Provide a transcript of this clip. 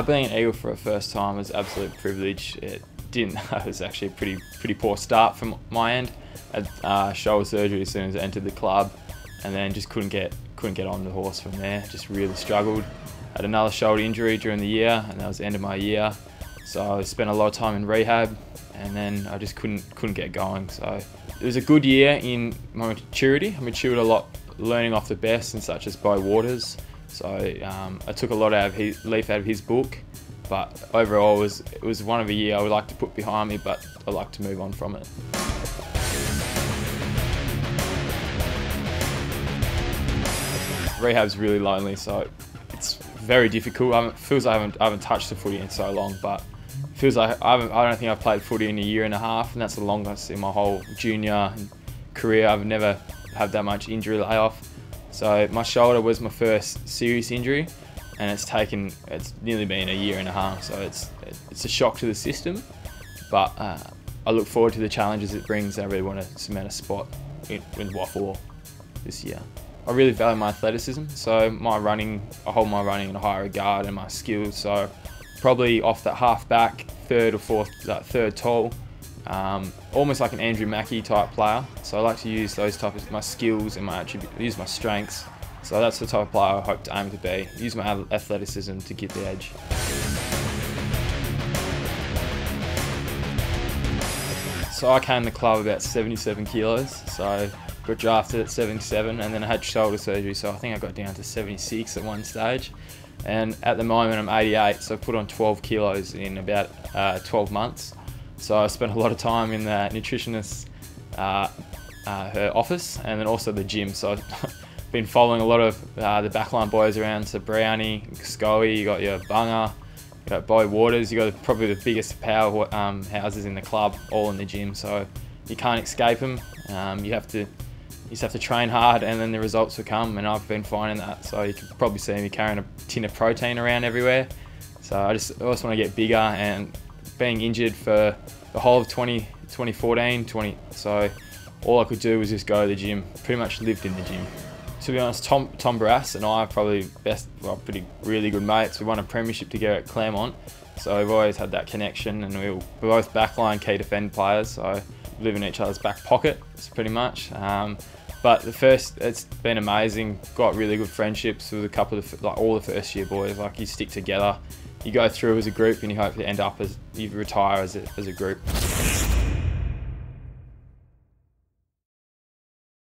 Being an Eagle for a first time was an absolute privilege. It was actually a pretty poor start from my end. I had shoulder surgery as soon as I entered the club, and then just couldn't get on the horse from there. Just really struggled. Had another shoulder injury during the year, and that was the end of my year. So I spent a lot of time in rehab, and then I just couldn't get going. So it was a good year in my maturity. I matured a lot, learning off the best, and such as Bo Waters. So I took a lot out of his book, but overall it was one of a year I would like to put behind me, but I'd like to move on from it. Rehab's really lonely, so it's very difficult. It feels like I haven't touched the footy in so long, but it feels like I don't think I've played footy in a year and a half, and that's the longest in my whole junior career. I've never had that much injury layoff. So my shoulder was my first serious injury, and it's nearly been a year and a half. So it's a shock to the system, but I look forward to the challenges it brings. I really want to cement a spot in Waffle this year. I really value my athleticism, so I hold my running in a high regard, and my skills. So probably off that half back, third tall. Almost like an Andrew Mackie type player. So I like to use those type of my skills and use my strengths. So that's the type of player I hope to aim to be. Use my athleticism to get the edge. So I came in the club about 77 kilos. So got drafted at 77, and then I had shoulder surgery. So I think I got down to 76 at one stage. And at the moment I'm 88, so I put on 12 kilos in about 12 months. So I spent a lot of time in the nutritionist's her office, and then also the gym. So I've been following a lot of the backline boys around. So Brownie, Scully, you got your Bunger, you got Bo Waters, you got probably the biggest power houses in the club, all in the gym. So you can't escape them. You just have to train hard, and then the results will come. And I've been finding that. So you can probably see me carrying a tin of protein around everywhere. So I just want to get bigger, and being injured for the whole of 2014, so all I could do was just go to the gym. Pretty much lived in the gym. To be honest, Tom Barras and I are probably really good mates. We won a premiership together at Claremont, so we've always had that connection, and we're both backline key defend players, so live in each other's back pocket, pretty much. But it's been amazing. Got really good friendships with a couple of all the first year boys. Like, you stick together, you go through as a group, and you hope to end up you retire as a group.